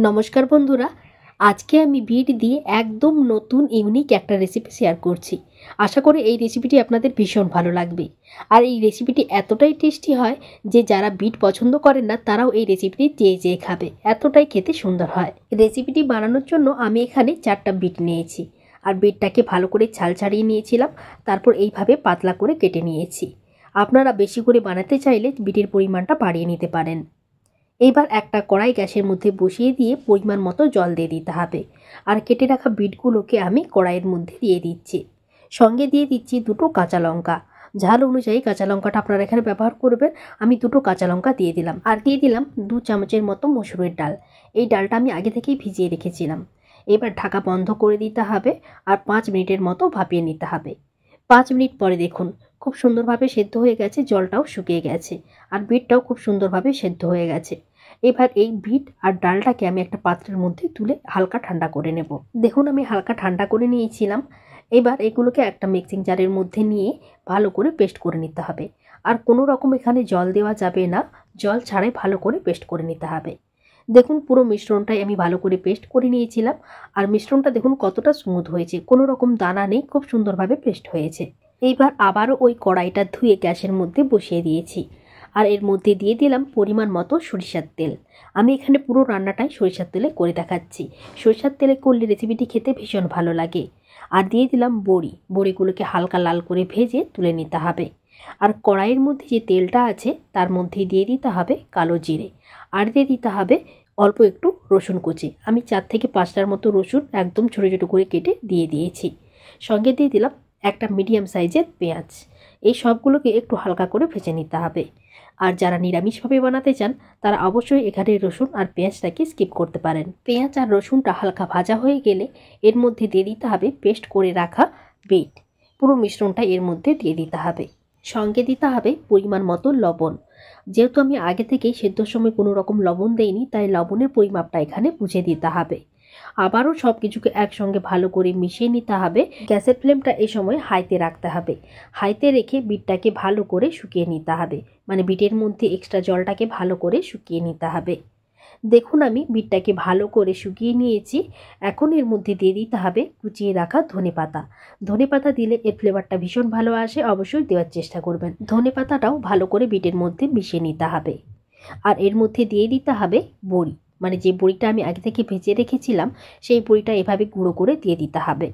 নমস্কার বন্ধুরা, আজকে আমি বিট দিয়ে একদম নতুন ইউনিক একটা রেসিপি শেয়ার করছি। আশা করি এই রেসিপিটি আপনাদের ভীষণ ভালো লাগবে। আর এই রেসিপিটি এতটাই টেস্টি হয় যে যারা বিট পছন্দ করেন না তারাও এই রেসিপিটি চেয়ে চেয়ে খাবে, এতটাই খেতে সুন্দর হয়। রেসিপিটি বানানোর জন্য আমি এখানে 4টা বিট নিয়েছি। আর বিটটাকে ভালো করে ছাল ছাড়িয়ে নিয়েছিলাম, তারপর এইভাবে পাতলা করে কেটে নিয়েছি। আপনারা বেশি করে বানাতে চাইলে বিটের পরিমাণটা বাড়িয়ে নিতে পারেন। এইবার একটা কড়াই গ্যাসের মধ্যে বসিয়ে দিয়ে পরিমাণ মতো জল দিয়ে দিতে হবে। আর কেটে রাখা বিটগুলোকে আমি কড়াইয়ের মধ্যে দিয়ে দিচ্ছি। সঙ্গে দিয়ে দিচ্ছি 2টো কাঁচা লঙ্কা। ঝাল অনুযায়ী কাঁচা লঙ্কাটা আপনারা এখানে ব্যবহার করবেন। আমি 2টো কাঁচা লঙ্কা দিয়ে দিলাম। আর দিয়ে দিলাম 2 চামচের মতো মসুরের ডাল। এই ডালটা আমি আগে থেকেই ভিজিয়ে রেখেছিলাম। এবার ঢাকা বন্ধ করে দিতে হবে আর 5 মিনিটের মতো ভাপিয়ে নিতে হবে। 5 মিনিট পরে দেখুন খুব সুন্দরভাবে সেদ্ধ হয়ে গেছে, জলটাও শুকিয়ে গেছে আর বিটটাও খুব সুন্দরভাবে সেদ্ধ হয়ে গেছে। এবার এই বিট আর ডালটাকে আমি একটা পাত্রের মধ্যে তুলে হালকা ঠান্ডা করে নেব। দেখুন আমি হালকা ঠান্ডা করে নিয়েছিলাম। এবার এগুলোকে একটা মিক্সিং জারের মধ্যে নিয়ে ভালো করে পেস্ট করে নিতে হবে। আর কোনো রকম এখানে জল দেওয়া যাবে না, জল ছাড়াই ভালো করে পেস্ট করে নিতে হবে। দেখুন পুরো মিশ্রণটাই আমি ভালো করে পেস্ট করে নিয়েছিলাম। আর মিশ্রণটা দেখুন কতটা স্মুথ হয়েছে, কোনো রকম দানা নেই, খুব সুন্দরভাবে পেস্ট হয়েছে। এইবার আবারও ওই কড়াইটা ধুয়ে গ্যাসের মধ্যে বসিয়ে দিয়েছি। আর এর মধ্যে দিয়ে দিলাম পরিমাণ মতো সরিষার তেল। আমি এখানে পুরো রান্নাটাই সরিষার তেলে করে দেখাচ্ছি। সরিষার তেলে করলে রেসিপিটি খেতে ভীষণ ভালো লাগে। আর দিয়ে দিলাম বড়িগুলোকে হালকা লাল করে ভেজে তুলে নিতে হবে। আর কড়াইয়ের মধ্যে যে তেলটা আছে তার মধ্যে দিয়ে দিতে হবে কালো জিরে। আর দিয়ে দিতে হবে অল্প একটু রসুন কুচি। আমি 4 থেকে 5টার মতো রসুন একদম ছোটো ছোটো করে কেটে দিয়ে দিয়েছি। সঙ্গে দিয়ে দিলাম একটা মিডিয়াম সাইজের পেঁয়াজ। এই সবগুলোকে একটু হালকা করে ভেজে নিতে হবে। আর যারা নিরামিষভাবে বানাতে চান তারা অবশ্যই এখানে রসুন আর পেঁয়াজটাকে স্কিপ করতে পারেন। পেঁয়াজ আর রসুনটা হালকা ভাজা হয়ে গেলে এর মধ্যে দিয়ে দিতে হবে পেস্ট করে রাখা বিট। পুরো মিশ্রণটা এর মধ্যে দিয়ে দিতে হবে। সঙ্গে দিতে হবে পরিমাণ মতো লবণ। যেহেতু আমি আগে থেকেই সেদ্ধর সময় কোনো রকম লবণ দেইনি, তাই লবণের পরিমাপটা এখানে বুঝে দিতে হবে। আবারও সব কিছুকে একসঙ্গে ভালো করে মিশিয়ে নিতে হবে। গ্যাসের ফ্লেমটা এই সময় হাইতে রাখতে হবে। হাইতে রেখে বিটটাকে ভালো করে শুকিয়ে নিতে হবে, মানে বিটের মধ্যে এক্সট্রা জলটাকে ভালো করে শুকিয়ে নিতে হবে। দেখুন আমি বিটটাকে ভালো করে শুকিয়ে নিয়েছি। এখন এর মধ্যে দিয়ে দিতে হবে কুচিয়ে রাখা ধনেপাতা। ধনেপাতা দিলে এর ফ্লেভারটা ভীষণ ভালো আসে, অবশ্যই দেওয়ার চেষ্টা করবেন। ধনেপাতাটাও ভালো করে বিটের মধ্যে মিশিয়ে নিতে হবে। আর এর মধ্যে দিয়ে দিতে হবে বড়ি, মানে যে বড়িটা আমি আগে থেকে ভেজে রেখেছিলাম সেই বড়িটা এভাবে গুঁড়ো করে দিয়ে দিতে হবে।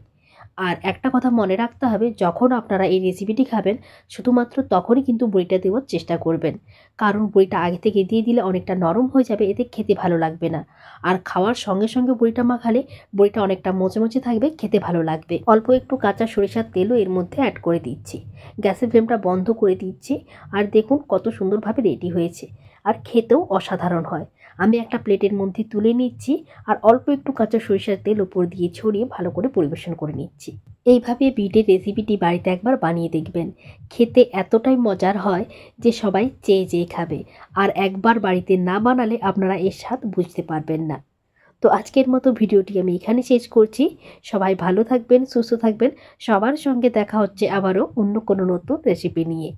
আর একটা কথা মনে রাখতে হবে, যখন আপনারা এই রেসিপিটি খাবেন শুধুমাত্র তখনই কিন্তু বড়িটা দেওয়ার চেষ্টা করবেন, কারণ বড়িটা আগে থেকে দিয়ে দিলে অনেকটা নরম হয়ে যাবে, এতে খেতে ভালো লাগবে না। আর খাওয়ার সঙ্গে সঙ্গে বড়িটা মাখালে বড়িটা অনেকটা মোচমোচে থাকবে, খেতে ভালো লাগবে। অল্প একটু কাঁচা সরিষার তেলও এর মধ্যে অ্যাড করে দিচ্ছি। গ্যাসের ফ্লেমটা বন্ধ করে দিচ্ছি। আর দেখুন কত সুন্দরভাবে রেডি হয়েছে, আর খেতেও অসাধারণ হয়। আমি একটা প্লেটের মধ্যে তুলে নিচ্ছি আর অল্প একটু কাঁচা সরিষার তেল উপর দিয়ে ছড়িয়ে ভালো করে পরিবেশন করে নিচ্ছি। এইভাবে বিটের রেসিপিটি বাড়িতে একবার বানিয়ে দেখবেন, খেতে এতটাই মজার হয় যে সবাই চেয়ে চেয়ে খাবে। আর একবার বাড়িতে না বানালে আপনারা এর স্বাদ বুঝতে পারবেন না। তো আজকের মতো ভিডিওটি আমি এখানে শেষ করছি। সবাই ভালো থাকবেন, সুস্থ থাকবেন। সবার সঙ্গে দেখা হচ্ছে আবারও অন্য কোনো নতুন রেসিপি নিয়ে।